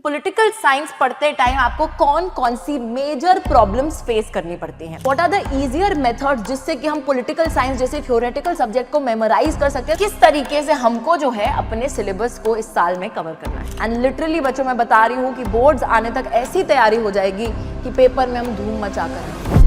Political science पढ़ते time आपको कौन कौन सी मेजर प्रॉब्लम्स फेस करनी पड़ती हैं, what are the easier method जिससे कि हम पॉलिटिकल साइंस जैसे थ्योरेटिकल सब्जेक्ट को मेमोराइज कर सकते हैं, किस तरीके से हमको जो है अपने सिलेबस को इस साल में कवर करना है। एंड लिटरली बच्चों मैं बता रही हूँ कि बोर्ड्स आने तक ऐसी तैयारी हो जाएगी कि पेपर में हम धूम मचा कर।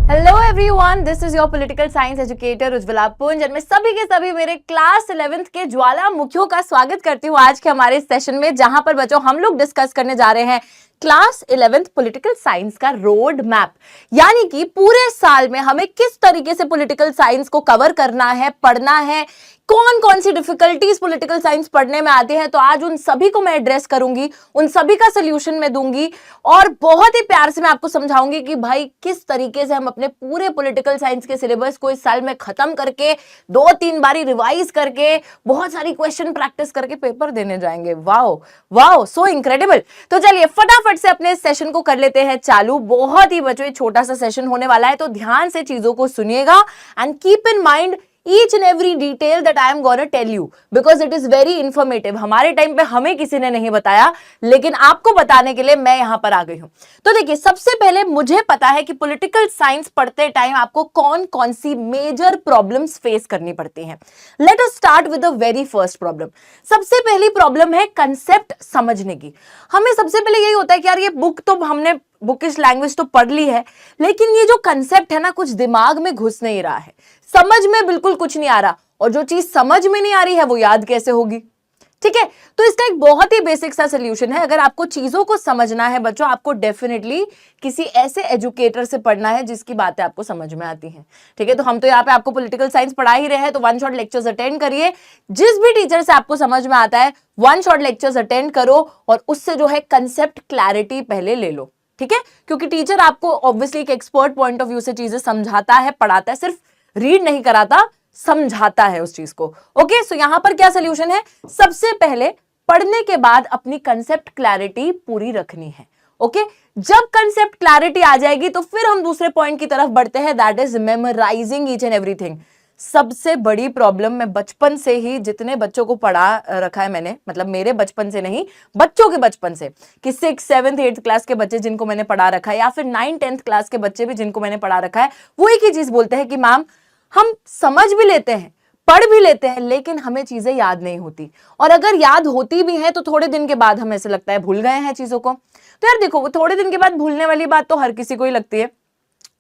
Hello everyone, this is your political science educator Ujjwala पुंज। मैं सभी के सभी मेरे क्लास 11th के ज्वालामुखियों का स्वागत करती हूँ आज के हमारे सेशन में, जहां पर बच्चों हम लोग डिस्कस करने जा रहे हैं क्लास 11th पॉलिटिकल साइंस का रोड मैप, यानी कि पूरे साल में हमें किस तरीके से पॉलिटिकल साइंस को कवर करना है, पढ़ना है, कौन कौन सी डिफिकल्टीज पॉलिटिकल साइंस पढ़ने में आती है। तो आज उन सभी को मैं एड्रेस करूंगी, उन सभी का सोल्यूशन मैं दूंगी और बहुत ही प्यार से मैं आपको समझाऊंगी कि भाई किस तरीके से हम अपने पूरे पॉलिटिकल साइंस के सिलेबस को इस साल में खत्म करके 2-3 बारी रिवाइज करके बहुत सारी क्वेश्चन प्रैक्टिस करके पेपर देने जाएंगे। वाओ वाओ, सो इनक्रेडिबल। तो चलिए फटाफट से अपने सेशन को कर लेते हैं चालू। बहुत ही बच्चों छोटा सा सेशन होने वाला है, तो ध्यान से चीजों को सुनिएगा and keep in mind each and every detail that I am gonna tell you because it is very informative। हमारे टाइम पे हमें किसी ने नहीं बताया, लेकिन आपको बताने के लिए मैं यहां पर आ गई हूं। तो देखिए, सबसे पहले मुझे पता है कि पॉलिटिकल साइंस पढ़ते टाइम आपको कौन कौन सी मेजर प्रॉब्लम्स फेस करनी पड़ती हैं। Let us start with the very first problem. सबसे पहली प्रॉब्लम है कंसेप्ट समझने की। हमें सबसे पहले यही होता है कि यार ये बुक तो हमने बुकिश लैंग्वेज तो पढ़ ली है, लेकिन ये जो कंसेप्ट है ना, कुछ दिमाग में घुस नहीं रहा है, समझ में बिल्कुल कुछ नहीं आ रहा, और जो चीज समझ में नहीं आ रही है वो याद कैसे होगी। ठीक है, तो इसका एक बहुत ही बेसिक सा सोल्यूशन है। अगर आपको चीजों को समझना है बच्चों, आपको डेफिनेटली किसी ऐसे एजुकेटर से पढ़ना है जिसकी बातें आपको समझ में आती हैं। ठीक है, तो हम तो यहाँ पे आपको पॉलिटिकल साइंस पढ़ा ही रहे हैं, तो वन शॉट लेक्चर्स अटेंड करिए। जिस भी टीचर से आपको समझ में आता है वन शॉट लेक्चर्स अटेंड करो और उससे जो है कंसेप्ट क्लैरिटी पहले ले लो। ठीक है, क्योंकि टीचर आपको ऑब्वियसली एक एक्सपर्ट पॉइंट ऑफ व्यू से चीजें समझाता है, पढ़ाता है, सिर्फ रीड नहीं कराता, समझाता है उस चीज को। ओके, सो यहां पर क्या सोल्यूशन है? सबसे पहले पढ़ने के बाद अपनी कंसेप्ट क्लैरिटी पूरी रखनी है। ओके, जब कंसेप्ट क्लैरिटी आ जाएगी तो फिर हम दूसरे पॉइंट की तरफ बढ़ते हैं, that is memorising each and everything. सबसे बड़ी प्रॉब्लम, मैं बचपन से ही जितने बच्चों को पढ़ा रखा है मैंने, मतलब मेरे बचपन से नहीं, बच्चों के बचपन से, कि 6th 7th 8th क्लास के बच्चे जिनको मैंने पढ़ा रखा है, या फिर 9th 10th क्लास के बच्चे भी जिनको मैंने पढ़ा रखा है, वो एक ही चीज बोलते हैं कि मैम हम समझ भी लेते हैं, पढ़ भी लेते हैं, लेकिन हमें चीजें याद नहीं होती, और अगर याद होती भी हैं तो थोड़े दिन के बाद हमें ऐसे लगता है भूल गए हैं चीजों को। तो यार देखो, वो थोड़े दिन के बाद भूलने वाली बात तो हर किसी को ही लगती है,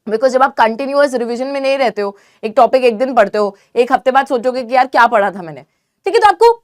बिकॉज जब आप कंटिन्यूअस रिवीजन में नहीं रहते हो, एक टॉपिक एक दिन पढ़ते हो, एक हफ्ते बाद सोचोगे कि यार क्या पढ़ा था मैंने। ठीक है, तो आपको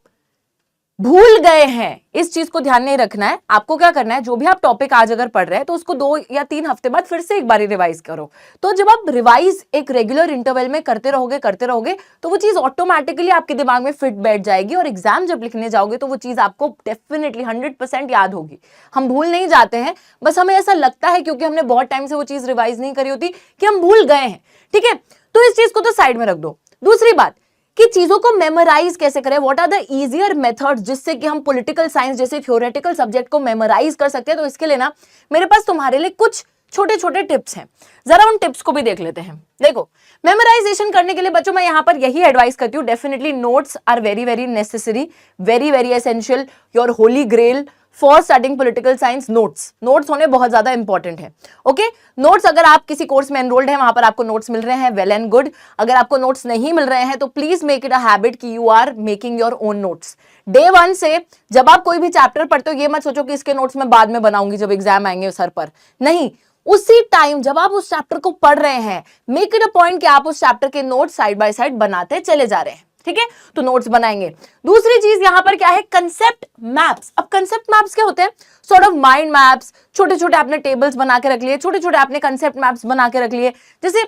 भूल गए हैं, इस चीज को ध्यान नहीं रखना है। आपको क्या करना है, जो भी आप टॉपिक आज अगर पढ़ रहे हैं तो उसको 2 या 3 हफ्ते बाद फिर से एक बार रिवाइज करो। तो जब आप रिवाइज एक रेगुलर इंटरवल में करते रहोगे तो वो चीज ऑटोमेटिकली आपके दिमाग में फिट बैठ जाएगी, और एग्जाम जब लिखने जाओगे तो वो चीज आपको डेफिनेटली 100% याद होगी। हम भूल नहीं जाते हैं, बस हमें ऐसा लगता है क्योंकि हमने बहुत टाइम से वो चीज रिवाइज नहीं करी होती कि हम भूल गए हैं। ठीक है, तो इस चीज को तो साइड में रख दो। दूसरी बात कि चीजों को मेमोराइज कैसे करें, what are the easier methods जिससे कि हम पॉलिटिकल साइंस जैसे थ्योरेटिकल सब्जेक्ट को मेमोराइज कर सकते हैं। तो इसके लिए ना मेरे पास तुम्हारे लिए कुछ छोटे छोटे टिप्स हैं, जरा उन टिप्स को भी देख लेते हैं। देखो, मेमोराइजेशन करने के लिए बच्चों मैं यहां पर यही एडवाइस करती हूँ, definitely notes are very very necessary, very very essential, your holy grail for starting political science. Notes होने बहुत ज्यादा इंपॉर्टेंट है। ओके, नोट्स अगर आप किसी कोर्स में एनरोल्ड हैं, वहां पर आपको नोट्स मिल रहे हैं, वेल एंड गुड। अगर आपको नोट्स नहीं मिल रहे हैं तो please make it a habit कि you are making your own notes. Day 1 से जब आप कोई भी चैप्टर पढ़ते हो, ये मत सोचो कि इसके नोट्स मैं बाद में बनाऊंगी जब एग्जाम आएंगे सर पर, नहीं, उसी टाइम जब आप उस चैप्टर को पढ़ रहे हैं, मेक इट अ पॉइंट कि आप उस चैप्टर के नोट्स साइड बाय साइड बनाते चले जा रहे हैं। ठीक है, तो नोट्स बनाएंगे। दूसरी चीज यहां पर क्या है, कंसेप्ट मैप्स। अब कंसेप्ट मैप्स क्या होते हैं? Sort of mind maps. छोटे छोटे आपने टेबल्स बना के रख लिए, छोटे छोटे आपने कंसेप्ट मैप्स बना के रख लिए। जैसे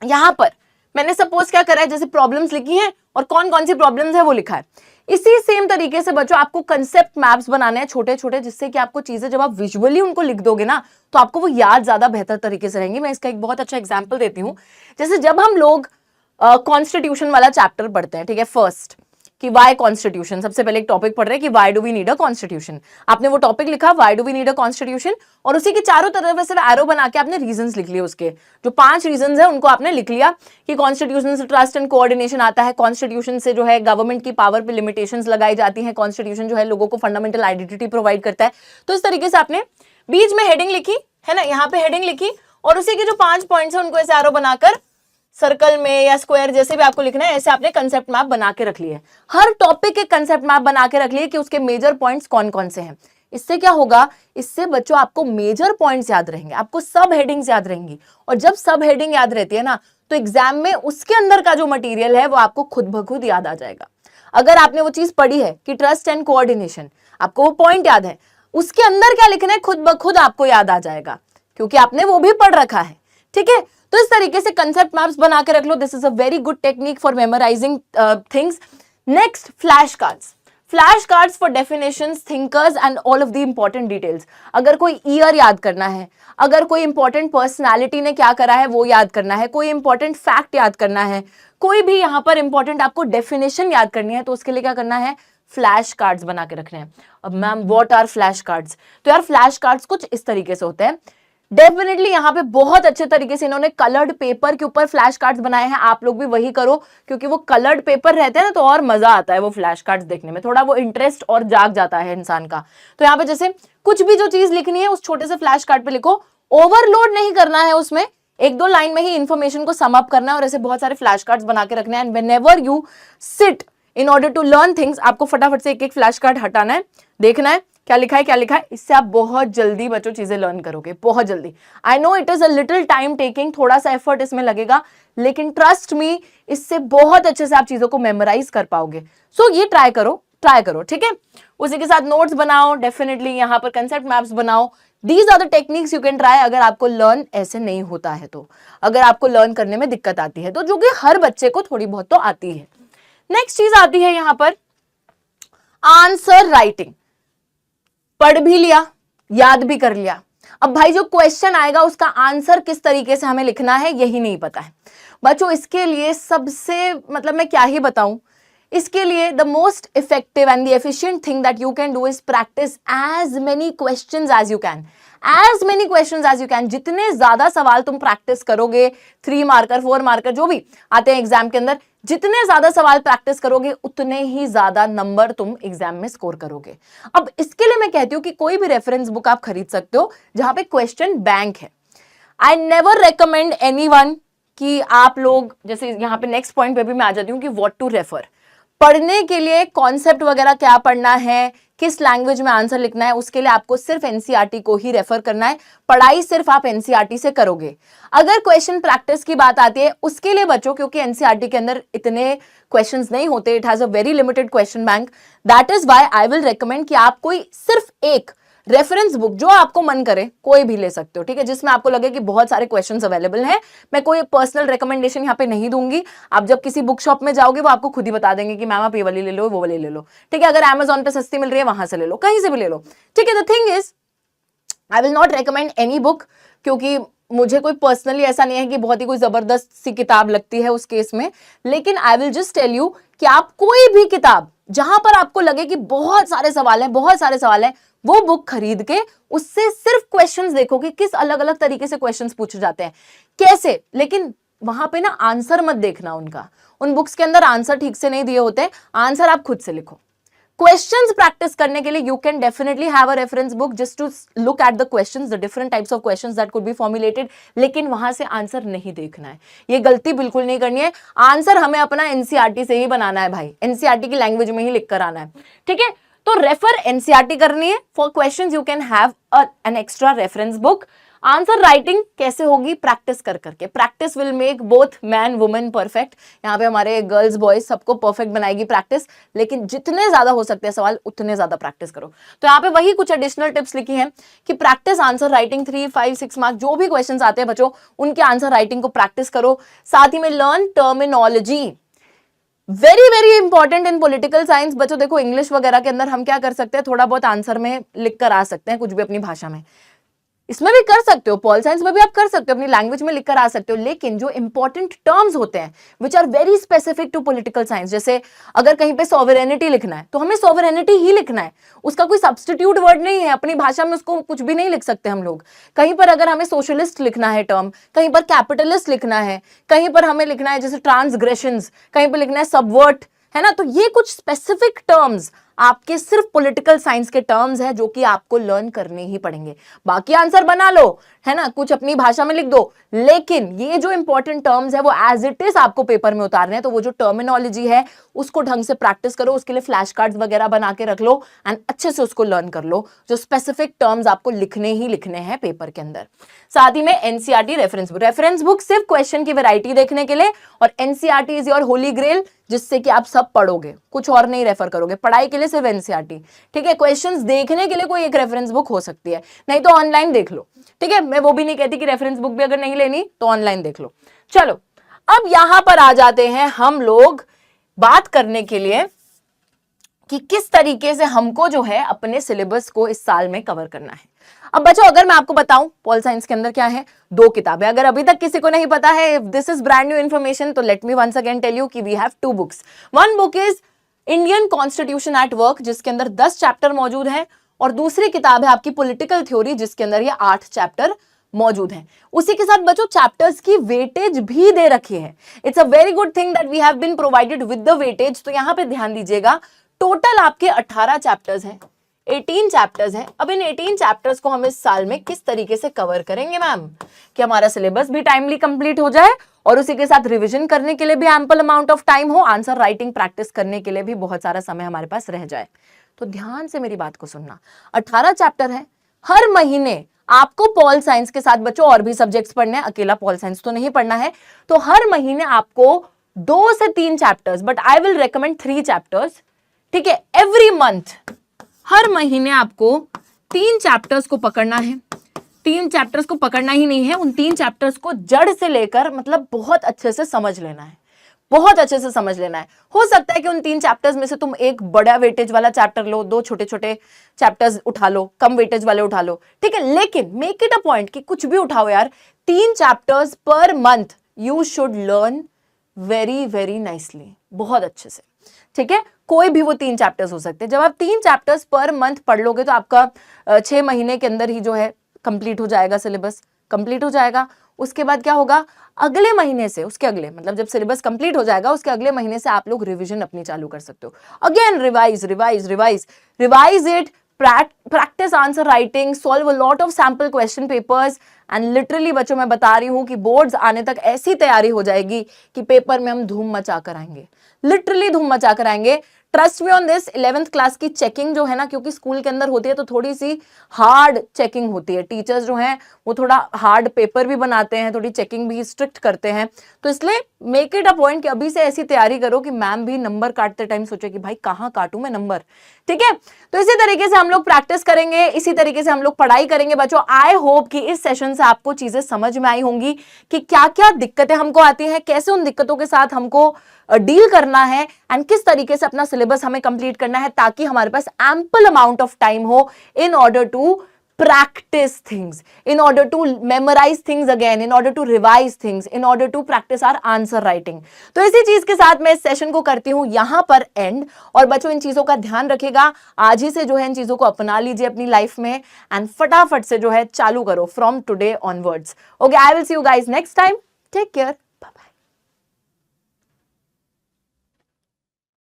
यहां पर मैंने सपोज क्या करा है, जैसे प्रॉब्लम्स लिखी हैं और कौन कौन सी प्रॉब्लम्स है वो लिखा है। इसी सेम तरीके से बच्चों आपको कंसेप्ट मैप्स बनाने हैं छोटे छोटे, जिससे कि आपको चीजें जब आप विजुअली उनको लिख दोगे ना तो आपको वो याद ज्यादा बेहतर तरीके से रहेंगी। मैं इसका एक बहुत अच्छा एग्जाम्पल देती हूँ। जैसे जब हम लोग कॉन्स्टिट्यूशन वाला चैप्टर पढ़ते हैं, ठीक है, फर्स्ट, कि वाई कॉन्स्टिट्यूशन, सबसे पहले एक टॉपिक पढ़ रहे हैं कि why do we need a constitution. आपने वो टॉपिक लिखा why do we need a constitution, और उसी के चारों तरफ सिर्फ एरो बना के आपने रीजंस लिख लिए। उसके जो 5 रीजंस है उनको आपने लिख लिया कि कॉन्स्टिट्यूशन से ट्रस्ट एंड कोऑर्डिनेशन आता है, कॉन्स्टिट्यूशन से जो है गवर्नमेंट की पावर पे लिमिटेशंस लगाई जाती हैं, कॉन्स्टिट्यूशन जो है लोगों को फंडामेंटल आइडेंटिटी प्रोवाइड करता है। तो इस तरीके से आपने बीच में हेडिंग लिखी है ना, यहाँ पे हेडिंग लिखी, और उसी के जो 5 पॉइंट्स है उनको ऐसे एरो बनाकर सर्कल में या स्क्वायर जैसे भी आपको लिखना है ऐसे आपने कंसेप्ट मैप बना के रख लिए। हर टॉपिक के कंसेप्ट मैप बना के रख लिए कि उसके मेजर पॉइंट्स कौन कौन से हैं। इससे क्या होगा, इससे बच्चों आपको मेजर पॉइंट्स याद रहेंगे, आपको सब हेडिंग्स याद रहेंगी, और जब सब हेडिंग याद रहती है ना तो एग्जाम में उसके अंदर का जो मटेरियल है वो आपको खुद ब खुद याद आ जाएगा। अगर आपने वो चीज पढ़ी है कि ट्रस्ट एंड कोऑर्डिनेशन, आपको वो पॉइंट याद है, उसके अंदर क्या लिखना है खुद ब खुद आपको याद आ जाएगा, क्योंकि आपने वो भी पढ़ रखा है। ठीक है, तो इस तरीके से कंसेप्ट मैप्स बना के रख लो। This is a very good technique for memorising things. Next, flash cards. Flash cards for definitions, thinkers and all of the important details. अगर कोई ईयर याद करना है, अगर कोई इंपॉर्टेंट पर्सनालिटी ने क्या करा है वो याद करना है, कोई इंपॉर्टेंट फैक्ट याद करना है, कोई भी यहाँ पर इंपॉर्टेंट आपको डेफिनेशन याद करनी है, तो उसके लिए क्या करना है, फ्लैश कार्ड्स बना के रखने हैं। अब ma'am what are flash cards? तो यार फ्लैश कार्ड्स कुछ इस तरीके से होते हैं। डेफिनेटली यहाँ पे बहुत अच्छे तरीके से इन्होंने कलर्ड पेपर के ऊपर फ्लैश कार्ड्स बनाए हैं। आप लोग भी वही करो, क्योंकि वो कलर्ड पेपर रहते हैं ना तो और मजा आता है वो फ्लैश कार्ड्स देखने में, थोड़ा वो इंटरेस्ट और जाग जाता है इंसान का। तो यहाँ पे जैसे कुछ भी जो चीज लिखनी है उस छोटे से फ्लैश कार्ड पे लिखो, ओवरलोड नहीं करना है उसमें, 1-2 लाइन में ही इंफॉर्मेशन को सम अप करना है, और ऐसे बहुत सारे फ्लैश कार्ड्स बना के रखना है। And whenever you sit in order to learn things, आपको फटाफट से एक फ्लैश कार्ड हटाना है, देखना है क्या लिखा है क्या लिखा है। इससे आप बहुत जल्दी बच्चों चीजें लर्न करोगे, बहुत जल्दी। I know it is a little time taking, थोड़ा सा एफर्ट इसमें लगेगा, लेकिन ट्रस्ट मी इससे बहुत अच्छे से आप चीजों को मेमोराइज कर पाओगे। सो ये ट्राई करो, ठीक है। उसी के साथ नोट्स बनाओ, डेफिनेटली यहाँ पर कंसेप्ट मैप्स बनाओ। These are the techniques you can try अगर आपको लर्न ऐसे नहीं होता है तो, अगर आपको लर्न करने में दिक्कत आती है तो, जो कि हर बच्चे को थोड़ी बहुत तो आती है। नेक्स्ट चीज आती है यहाँ पर आंसर राइटिंग। पढ़ भी लिया, याद भी कर लिया, अब भाई जो क्वेश्चन आएगा उसका आंसर किस तरीके से हमें लिखना है यही नहीं पता है बच्चों। इसके लिए सबसे मतलब मैं क्या ही बताऊं, इसके लिए the most effective and the efficient thing that you can do is practice as many questions as you can, as many questions as you can. जितने ज्यादा सवाल तुम प्रैक्टिस करोगे, 3 मार्कर 4 मार्कर जो भी आते हैं एग्जाम के अंदर, जितने ज्यादा सवाल प्रैक्टिस करोगे उतने ही ज्यादा नंबर तुम एग्जाम में स्कोर करोगे। अब इसके लिए मैं कहती हूं कि कोई भी रेफरेंस बुक आप खरीद सकते हो जहां पे क्वेश्चन बैंक है। आई नेवर रेकमेंड एनीवन कि आप लोग, जैसे यहां पे नेक्स्ट पॉइंट पे भी मैं आ जाती हूँ कि व्हाट टू रेफर। पढ़ने के लिए कॉन्सेप्ट वगैरह क्या पढ़ना है, किस लैंग्वेज में आंसर लिखना है, उसके लिए आपको सिर्फ एनसीईआरटी को ही रेफर करना है। पढ़ाई सिर्फ आप एनसीईआरटी से करोगे। अगर क्वेश्चन प्रैक्टिस की बात आती है उसके लिए बच्चों, क्योंकि एनसीईआरटी के अंदर इतने क्वेश्चंस नहीं होते, it has a very limited question bank, that is why I will recommend कि आप कोई सिर्फ एक रेफरेंस बुक जो आपको मन करे कोई भी ले सकते हो, ठीक है, जिसमें आपको लगे कि बहुत सारे क्वेश्चंस अवेलेबल हैं। मैं कोई पर्सनल रिकमेंडेशन यहाँ पे नहीं दूंगी। आप जब किसी बुक शॉप में जाओगे वो आपको खुद ही बता देंगे कि मैम आप ये वाली ले लो, वो वाली ले लो, ठीक है। अगर Amazon पे सस्ती मिल रही है वहां से ले लो, कहीं से भी ले लो, ठीक है। The thing is I will not recommend any book, क्योंकि मुझे कोई पर्सनली ऐसा नहीं है कि बहुत ही कोई जबरदस्त सी किताब लगती है उस केस में, लेकिन I will just tell you कि आप कोई भी किताब जहां पर आपको लगे कि बहुत सारे सवाल हैं, वो बुक खरीद के उससे सिर्फ क्वेश्चंस देखो कि किस अलग अलग तरीके से क्वेश्चंस पूछे जाते हैं, कैसे। लेकिन वहां पे ना आंसर मत देखना उनका, उन बुक्स के अंदर आंसर ठीक से नहीं दिए होते, आंसर आप खुद से लिखो। क्वेश्चंस प्रैक्टिस करने के लिए you can definitely have a reference book just to look at the questions, the different types of questions that could be formulated, लेकिन वहां से आंसर नहीं देखना है, ये गलती बिल्कुल नहीं करनी है। आंसर हमें अपना एनसीईआरटी से ही बनाना है भाई, एनसीईआरटी की लैंग्वेज में ही लिख कर आना है, ठीक है। तो रेफर एनसीईआरटी करनी है। For questions you can have an extra reference book. Answer writing कैसे होगी, प्रैक्टिस कर करके। Practice will make both man women perfect. यहाँ पे हमारे गर्ल्स बॉयज सबको परफेक्ट बनाएगी प्रैक्टिस, लेकिन जितने ज्यादा हो सकते हैं सवाल उतने ज्यादा प्रैक्टिस करो। तो यहाँ पे वही कुछ एडिशनल टिप्स लिखी हैं कि प्रैक्टिस आंसर राइटिंग 3, 5, 6 मार्क जो भी क्वेश्चन आते हैं बच्चों, उनके आंसर राइटिंग को प्रैक्टिस करो। साथ ही में learn terminology, very very important in political science. बच्चों देखो इंग्लिश वगैरह के अंदर हम क्या कर सकते हैं, थोड़ा बहुत आंसर में लिख कर आ सकते हैं कुछ भी अपनी भाषा में। इसमें भी कर सकते हो, पॉल साइंस में भी आप कर सकते हो, अपनी लैंग्वेज में लिखकर आ सकते हो, लेकिन जो इंपॉर्टेंट टर्म्स होते हैं which are very specific to political science, जैसे अगर कहीं पे सॉवरेनिटी लिखना है तो हमें सॉवरेनिटी ही लिखना है, उसका कोई सब्स्टिट्यूट वर्ड नहीं है, अपनी भाषा में उसको कुछ भी नहीं लिख सकते हम लोग। कहीं पर अगर हमें सोशलिस्ट लिखना है टर्म, कहीं पर कैपिटलिस्ट लिखना है, कहीं पर हमें लिखना है जैसे ट्रांसग्रेशंस, कहीं पर लिखना है सबवर्ट, है ना, तो ये कुछ स्पेसिफिक टर्म्स आपके सिर्फ पॉलिटिकल साइंस के टर्म्स है जो कि आपको लर्न करने ही पड़ेंगे। बाकी आंसर बना लो, है ना, कुछ अपनी भाषा में लिख दो, लेकिन ये जो इंपॉर्टेंट टर्म्स है वो एज इट इज आपको पेपर में उतारने हैं। तो वो जो टर्मिनोलॉजी है उसको ढंग से प्रैक्टिस करो, उसके लिए फ्लैश कार्ड्स वगैरह बना के रख लो एंड अच्छे से उसको लर्न कर लो। जो स्पेसिफिक टर्म्स आपको लिखने ही लिखने हैं पेपर के अंदर। साथ ही में एनसीईआरटी रेफरेंस बुक सिर्फ क्वेश्चन की वैरायटी देखने के लिए, और NCERT is your holy grail जिससे कि आप सब पढ़ोगे, कुछ और नहीं रेफर करोगे पढ़ाई के लिए, सिर्फ एनसीईआरटी। ठीक है, क्वेश्चंस देखने के लिए कोई एक रेफरेंस बुक हो सकती है, नहीं तो ऑनलाइन देख लो। ठीक है, मैं वो भी नहीं कहती कि रेफरेंस बुक भी अगर नहीं लेनी तो ऑनलाइन देख लो। चलो अब यहां पर आ जाते हैं हम लोग बात करने के लिए कि किस तरीके से हमको जो है अपने सिलेबस को इस साल में कवर करना है। अब बच्चों अगर मैं आपको बताऊं पॉल साइंस के अंदर क्या है, 2 किताबें, अगर अभी तक किसी को नहीं पता है, if this is brand new information, तो let me once again tell you कि we have 2 books. One book is Indian constitution at work जिसके अंदर 10 चैप्टर मौजूद हैं, और दूसरी किताब है आपकी पॉलिटिकल थ्योरी जिसके अंदर ये 8 चैप्टर मौजूद हैं। उसी के साथ बच्चों चैप्टर्स की वेटेज भी दे रखी है। It's a very good thing that we have been provided with the weightage. तो यहां पे ध्यान दीजिएगा, टोटल आपके 18 चैप्टर्स हैं, 18 चैप्टर्स हैं। अब इन 18 चैप्टर्स को हम इस साल में किस तरीके से कवर करेंगे मैम, कि हमारा सिलेबस भी टाइमली कंप्लीट हो जाए और उसी के साथ रिवीजन करने के लिए भी एम्पल अमाउंट ऑफ टाइम हो, आंसर राइटिंग प्रैक्टिस करने के लिए भी बहुत सारा समय हमारे पास रह जाए। तो ध्यान से मेरी बात को सुनना, 18 चैप्टर है, हर महीने आपको पॉल साइंस के साथ बच्चों और भी सब्जेक्ट्स पढ़ने हैं, अकेला पॉल साइंस तो नहीं पढ़ना है। तो हर महीने आपको 2 से 3 chapters, but I will recommend 3 chapters, ठीक है, एवरी मंथ, हर महीने आपको 3 चैप्टर्स को पकड़ना है। 3 चैप्टर्स को पकड़ना ही नहीं है, उन 3 चैप्टर्स को जड़ से लेकर मतलब बहुत अच्छे से समझ लेना है, बहुत अच्छे से समझ लेना है। हो सकता है कि उन 3 चैप्टर्स में से तुम एक बड़ा वेटेज वाला चैप्टर लो, 2 छोटे छोटे चैप्टर्स उठा लो, कम वेटेज वाले उठा लो, ठीक है, लेकिन मेक इट अ पॉइंट कि कुछ भी उठाओ यार, 3 chapters per month you should learn very very nicely, बहुत अच्छे से। ठीक है, कोई भी वो 3 चैप्टर्स हो सकते हैं। जब आप 3 चैप्टर्स पर मंथ पढ़ लोगे तो आपका 6 महीने के अंदर ही जो है कंप्लीट हो जाएगा, सिलेबस कंप्लीट हो जाएगा। उसके बाद क्या होगा, अगले महीने से, उसके अगले मतलब जब सिलेबस कंप्लीट हो जाएगा उसके अगले महीने से आप लोग रिवीजन अपनी चालू कर सकते हो। Again revise revise revise revise it, practice answer writing, solve a lot of sample question papers, and literally बच्चों मैं बता रही हूं कि बोर्ड्स आने तक ऐसी तैयारी हो जाएगी कि पेपर में हम धूम मचा कर आएंगे, लिटरली धूम मचा कर आएंगे। Trust me on this. 11th class की चेकिंग जो है ना, क्योंकि स्कूल के अंदर होती है तो थोड़ी सी हार्ड चेकिंग होती है, टीचर्स जो हैं वो थोड़ा हार्ड पेपर भी बनाते हैं, थोड़ी चेकिंग भी स्ट्रिक्ट करते हैं, तो इसलिए मेक इट अ पॉइंट कि अभी से ऐसी तैयारी करो कि मैम भी नंबर काटते टाइम सोचे कि भाई कहाँ काटूं मैं नंबर। ठीक है, तो इसी तरीके से हम लोग प्रैक्टिस करेंगे, इसी तरीके से हम लोग पढ़ाई करेंगे बच्चों। आई होप कि इस सेशन से आपको चीजें समझ में आई होंगी कि क्या क्या दिक्कतें हमको आती हैं, कैसे उन दिक्कतों के साथ हमको डील करना है, एंड किस तरीके से अपना सिलेबस हमें कंप्लीट करना है, ताकि हमारे पास एम्पल अमाउंट ऑफ टाइम हो in order to practice things, in order to memorize things again, in order to revise things, in order to practice our answer writing। तो इसी चीज के साथ मैं इस सेशन को करती हूं यहां पर एंड। और बच्चों इन चीजों का ध्यान रखिएगा, आज ही से जो है इन चीजों को अपना लीजिए अपनी लाइफ में, एंड फटाफट से जो है चालू करो from today onwards. Okay, I will see you guys next time, take care.